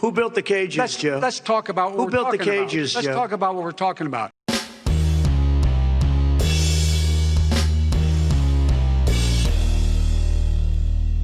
Who built the cages, Joe? Let's talk about what Who we're built the talking about. cages, Let's Joe? talk about what we're talking about.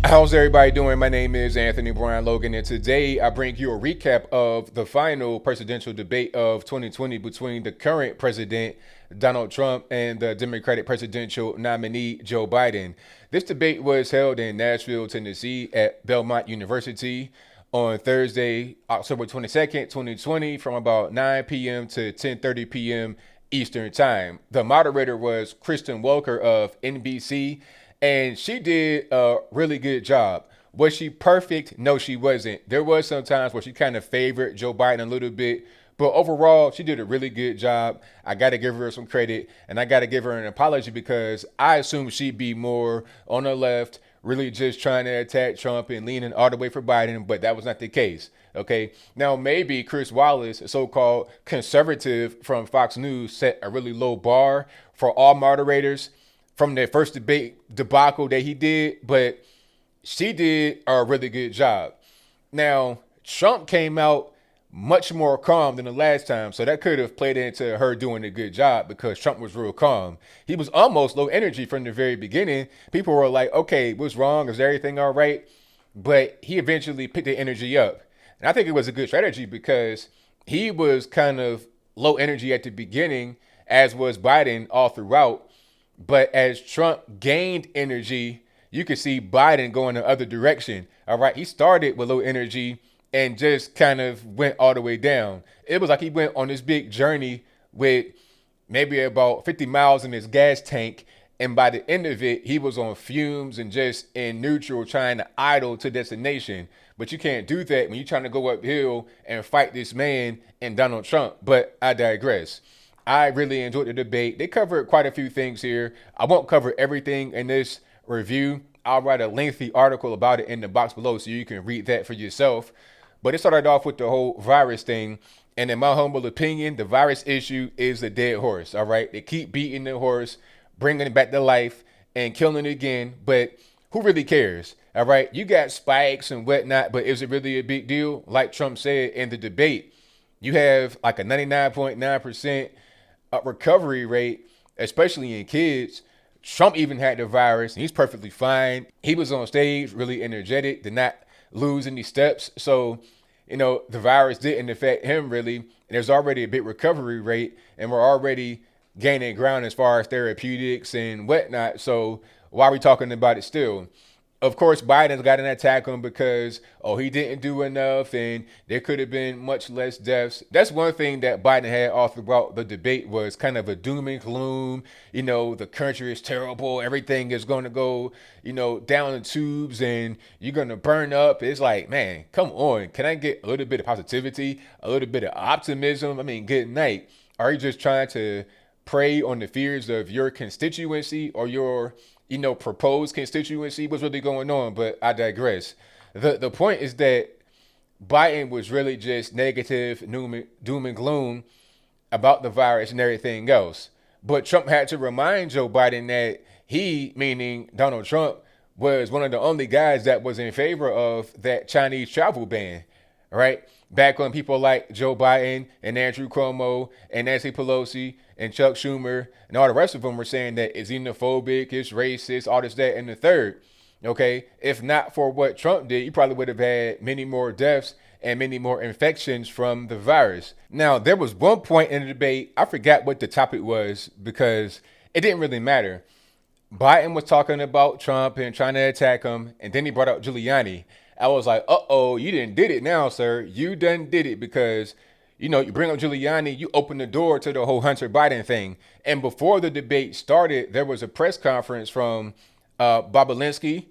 How's everybody doing? My name is Anthony Brian Logan, and today I bring you a recap of the final presidential debate of 2020 between the current president, Donald Trump, and the Democratic presidential nominee, Joe Biden. This debate was held in Nashville, Tennessee at Belmont University on Thursday, October 22nd, 2020, from about 9 p.m. to 10:30 p.m. Eastern Time. The moderator was Kristen Welker of NBC, and she did a really good job. Was she perfect? No, she wasn't. There was some times where she kind of favored Joe Biden a little bit, but overall, she did a really good job. I got to give her some credit, and I got to give her an apology because I assumed she'd be more on the left, really just trying to attack Trump and leaning all the way for Biden, but that was not the case. Okay. Now, maybe Chris Wallace, a so-called conservative from Fox News, set a really low bar for all moderators from their first debate debacle that he did, but she did a really good job. Now, Trump came out much more calm than the last time, so that could have played into her doing a good job because Trump was real calm. He was almost low energy from the very beginning. People were like, okay, what's wrong? Is everything all right? But he eventually picked the energy up. And I think it was a good strategy because he was kind of low energy at the beginning, as was Biden all throughout. But as Trump gained energy, you could see Biden going the other direction. All right. He started with low energy and just kind of went all the way down. It was like he went on this big journey with maybe about 50 miles in his gas tank. And by the end of it, he was on fumes and just in neutral trying to idle to destination. But you can't do that when you're trying to go uphill and fight this man and Donald Trump. But I digress. I really enjoyed the debate. They covered quite a few things here. I won't cover everything in this review. I'll write a lengthy article about it in the box below so you can read that for yourself. But it started off with the whole virus thing. And in my humble opinion, the virus issue is a dead horse. All right. They keep beating the horse, bringing it back to life and killing it again. But who really cares? All right. You got spikes and whatnot, but is it really a big deal? Like Trump said in the debate, you have like a 99.9% recovery rate, especially in kids. Trump even had the virus and he's perfectly fine. He was on stage really energetic, did not lose any steps. So, the virus didn't affect him really. And there's already a big recovery rate and we're already gaining ground as far as therapeutics and whatnot. So why are we talking about it still? Of course, Biden's got an attack on him because, he didn't do enough and there could have been much less deaths. That's one thing that Biden had all throughout the debate was kind of a doom and gloom. The country is terrible. Everything is going to go, down the tubes and you're going to burn up. It's like, man, come on. Can I get a little bit of positivity, a little bit of optimism? I mean, good night. Are you just trying to prey on the fears of your constituency or your proposed constituency? What's really going on? But I digress. The point is that Biden was really just negative, doom and gloom about the virus and everything else. But Trump had to remind Joe Biden that he, meaning Donald Trump, was one of the only guys that was in favor of that Chinese travel ban, right? Back when people like Joe Biden and Andrew Cuomo and Nancy Pelosi and Chuck Schumer and all the rest of them were saying that it's xenophobic, it's racist, all this, that, and the third. Okay. If not for what Trump did, you probably would have had many more deaths and many more infections from the virus. Now, there was one point in the debate, I forgot what the topic was because it didn't really matter. Biden was talking about Trump and trying to attack him, and then he brought up Giuliani. I was like, you done did it now, sir. You done did it because, you bring up Giuliani, you open the door to the whole Hunter Biden thing. And before the debate started, there was a press conference from Bobulinski.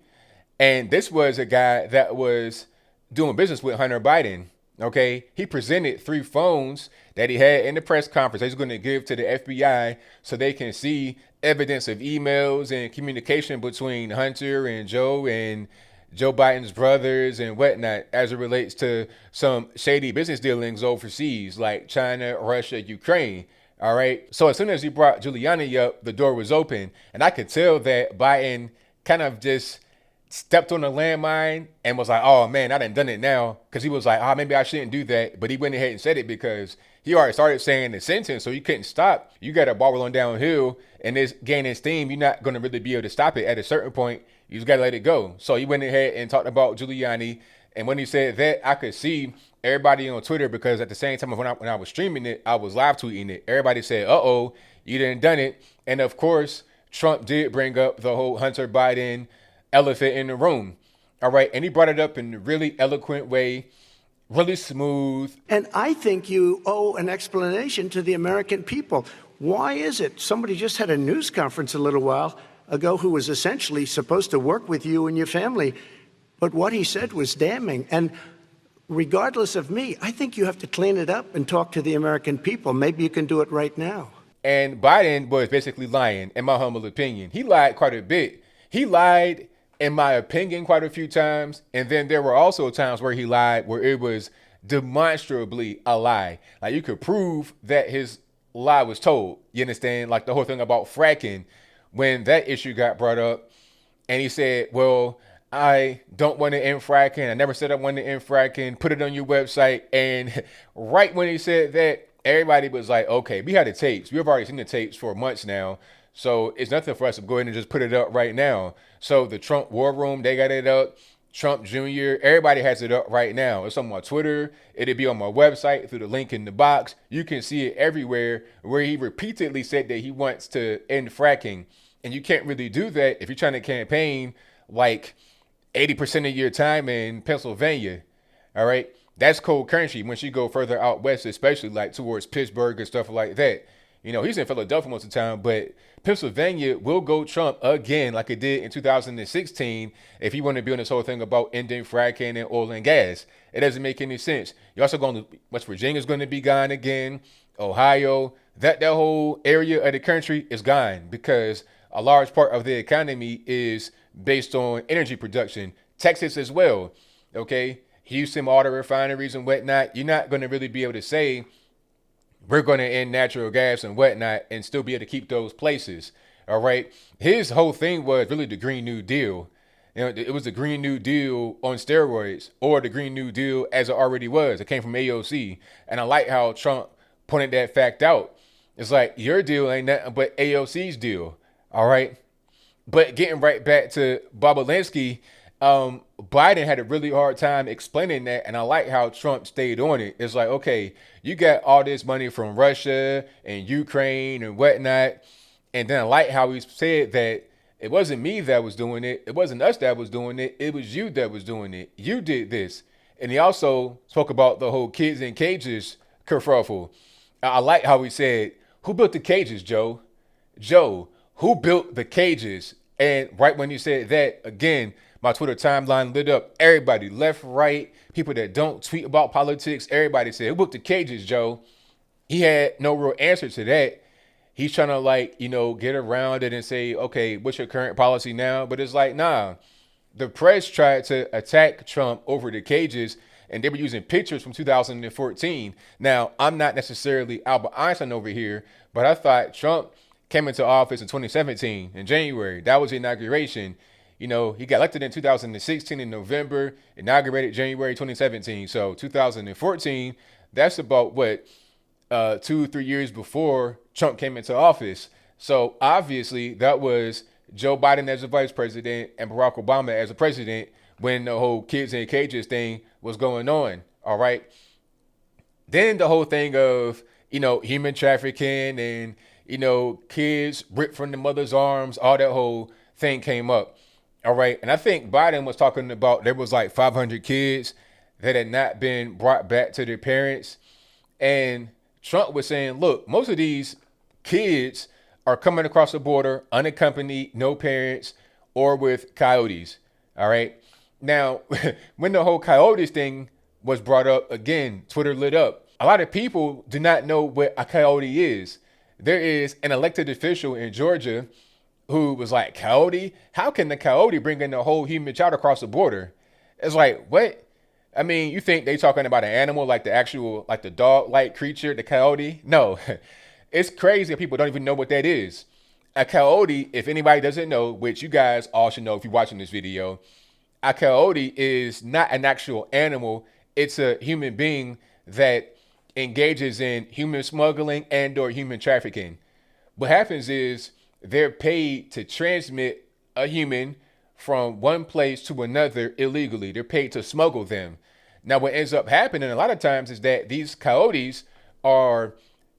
And this was a guy that was doing business with Hunter Biden. Okay. He presented 3 phones that he had in the press conference. He's going to give to the FBI so they can see evidence of emails and communication between Hunter and Joe and Joe Biden's brothers and whatnot as it relates to some shady business dealings overseas like China, Russia, Ukraine. All right. So as soon as he brought Giuliani up, the door was open. And I could tell that Biden kind of just stepped on a landmine and was like, oh man, I done it now. Because he was like, maybe I shouldn't do that. But he went ahead and said it because he already started saying the sentence, so you couldn't stop. You got a ball rolling downhill and it's gaining steam. You're not going to really be able to stop it at a certain point. You just got to let it go. So he went ahead and talked about Giuliani. And when he said that, I could see everybody on Twitter, because at the same time when I was streaming it, I was live tweeting it. Everybody said, uh-oh, you didn't done it. And of course, Trump did bring up the whole Hunter Biden elephant in the room. All right. And he brought it up in a really eloquent way, really smooth. And I think you owe an explanation to the American people. Why is it? Somebody just had a news conference a little while ago who was essentially supposed to work with you and your family. But what he said was damning. And regardless of me, I think you have to clean it up and talk to the American people. Maybe you can do it right now. And Biden was basically lying, in my humble opinion. He lied quite a bit. He lied, in my opinion, quite a few times. And then there were also times where he lied where it was demonstrably a lie. Like you could prove that his lie was told. You understand? Like the whole thing about fracking, when that issue got brought up and he said, well, I don't want to end fracking. I never said I wanted to end fracking. Put it on your website. And right when he said that, everybody was like, okay, we had the tapes. We've already seen the tapes for months now. So it's nothing for us to go ahead and just put it up right now. So the Trump War Room, they got it up. Trump Jr., everybody has it up right now. It's on my Twitter. It'll be on my website through the link in the box. You can see it everywhere, where he repeatedly said that he wants to end fracking. And you can't really do that if you're trying to campaign like 80% of your time in Pennsylvania. All right. That's cold country once you go further out west, especially like towards Pittsburgh and stuff like that. You know, he's in Philadelphia most of the time, but Pennsylvania will go Trump again like it did in 2016 if he wanted to be on this whole thing about ending fracking and oil and gas. It doesn't make any sense. You're also going to, West Virginia's going to be gone again. Ohio, that whole area of the country is gone because a large part of the economy is based on energy production. Texas as well, okay? Houston, all the refineries and whatnot. You're not going to really be able to say we're going to end natural gas and whatnot and still be able to keep those places, all right? His whole thing was really the Green New Deal. You know, it was the Green New Deal on steroids, or the Green New Deal as it already was. It came from AOC. And I like how Trump pointed that fact out. It's like, your deal ain't nothing but AOC's deal, all right? But getting right back to Bobulinski, Biden had a really hard time explaining that, and I like how Trump stayed on it. It's like, okay, you got all this money from Russia and Ukraine and whatnot, and then I like how he said that it wasn't me that was doing it, it wasn't us that was doing it, it was you that was doing it. You did this. And he also spoke about the whole kids in cages kerfuffle. I like how he said, who built the cages, Joe? Joe, who built the cages? And right when he said that, again, my Twitter timeline lit up. Everybody, left, right, people that don't tweet about politics, everybody said, who built the cages, Joe? He had no real answer to that. He's trying to get around it and say, okay, what's your current policy now? But it's like, nah, the press tried to attack Trump over the cages, and they were using pictures from 2014. Now, I'm not necessarily Albert Einstein over here, but I thought Trump came into office in 2017 in January. That was the inauguration. You know, he got elected in 2016 in November, inaugurated January 2017. So 2014, that's about 2-3 years before Trump came into office. So obviously that was Joe Biden as a vice president and Barack Obama as a president when the whole kids in cages thing was going on. All right. Then the whole thing of, human trafficking and, kids ripped from the mother's arms, all that whole thing came up. All right. And I think Biden was talking about there was like 500 kids that had not been brought back to their parents. And Trump was saying, look, most of these kids are coming across the border unaccompanied, no parents, or with coyotes. All right. Now, when the whole coyotes thing was brought up, again, Twitter lit up. A lot of people do not know what a coyote is. There is an elected official in Georgia who was like, coyote? How can the coyote bring in the whole human child across the border? It's like, what? I mean, you think they talking about an animal like the actual, like the dog-like creature, the coyote? No, it's crazy that people don't even know what that is. A coyote, if anybody doesn't know, which you guys all should know if you're watching this video, A coyote is not an actual animal. It's a human being that engages in human smuggling and or human trafficking. What happens is they're paid to transmit a human from one place to another illegally. They're paid to smuggle them. Now, what ends up happening a lot of times is that these coyotes are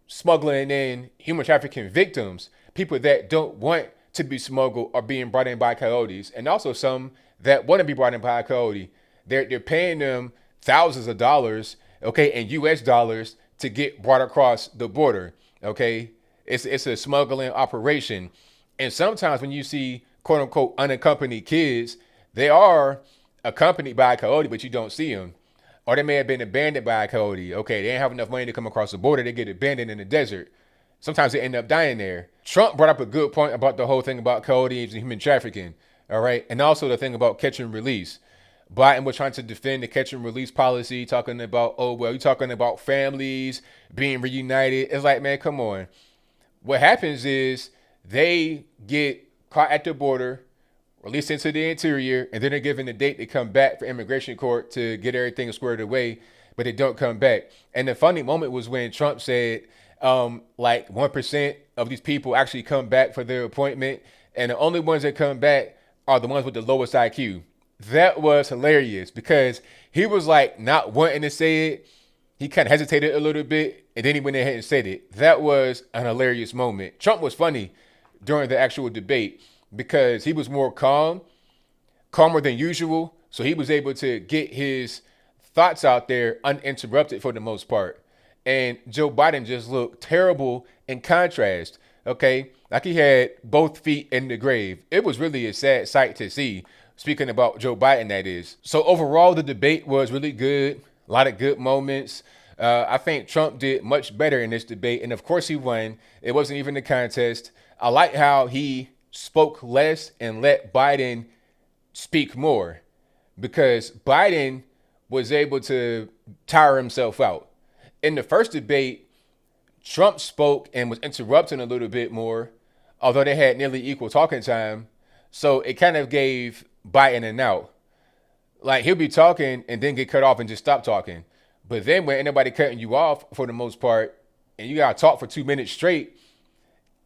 smuggling in human trafficking victims, people that don't want to be smuggled are being brought in by coyotes, and also some that want to be brought in by a coyote. They're paying them thousands of dollars, okay, in U.S. dollars to get brought across the border, okay. It's a smuggling operation, and sometimes when you see quote unquote unaccompanied kids, they are accompanied by a coyote, but you don't see them. Or they may have been abandoned by a coyote. Okay, they didn't have enough money to come across the border. They get abandoned in the desert. Sometimes they end up dying there. Trump brought up a good point about the whole thing about coyotes and human trafficking. All right. And also the thing about catch and release. Biden was trying to defend the catch and release policy, talking about, oh, well, you're talking about families being reunited. It's like, man, come on. What happens is they get caught at the border, released into the interior, and then they're given a date to come back for immigration court to get everything squared away, but they don't come back. And the funny moment was when Trump said, like 1% of these people actually come back for their appointment, and the only ones that come back are the ones with the lowest IQ. That was hilarious because he was like not wanting to say it. He kind of hesitated a little bit, and then he went ahead and said it. That was an hilarious moment. Trump was funny during the actual debate because he was more calmer than usual. So he was able to get his thoughts out there uninterrupted for the most part. And Joe Biden just looked terrible in contrast. Okay, like he had both feet in the grave. It was really a sad sight to see. Speaking about Joe Biden, that is. So overall, the debate was really good. A lot of good moments. I think Trump did much better in this debate. And of course he won. It wasn't even a contest. I like how he spoke less and let Biden speak more, because Biden was able to tire himself out. In the first debate, Trump spoke and was interrupting a little bit more, although they had nearly equal talking time. So it kind of gave Biden an out. Like he'll be talking and then get cut off and just stop talking. But then when anybody cutting you off for the most part, and you gotta talk for 2 minutes straight,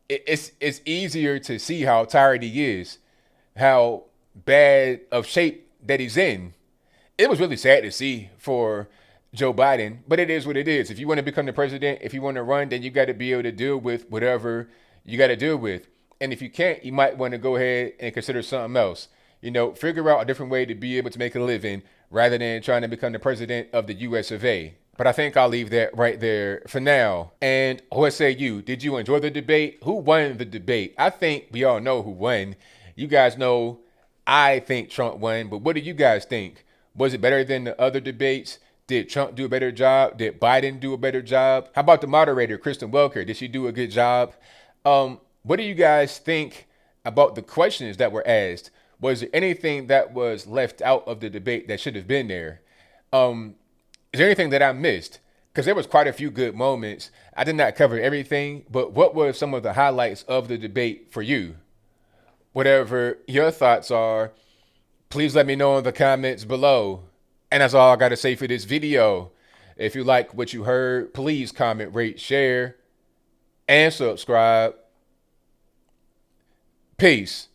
it's easier to see how tired he is, how bad of shape that he's in. It was really sad to see for Joe Biden, but it is what it is. If you want to become the president, if you want to run, then you got to be able to deal with whatever you got to deal with. And if you can't, you might want to go ahead and consider something else. You know, figure out a different way to be able to make a living rather than trying to become the president of the US of A. But I think I'll leave that right there for now. And what say you? Did you enjoy the debate? Who won the debate? I think we all know who won. You guys know I think Trump won, but what do you guys think? Was it better than the other debates? Did Trump do a better job? Did Biden do a better job? How about the moderator, Kristen Welker? Did she do a good job? What do you guys think about the questions that were asked? Was there anything that was left out of the debate that should have been there? Is there anything that I missed? Because there was quite a few good moments. I did not cover everything, but what were some of the highlights of the debate for you? Whatever your thoughts are, please let me know in the comments below. And that's all I got to say for this video. If you like what you heard, please comment, rate, share, and subscribe. Peace.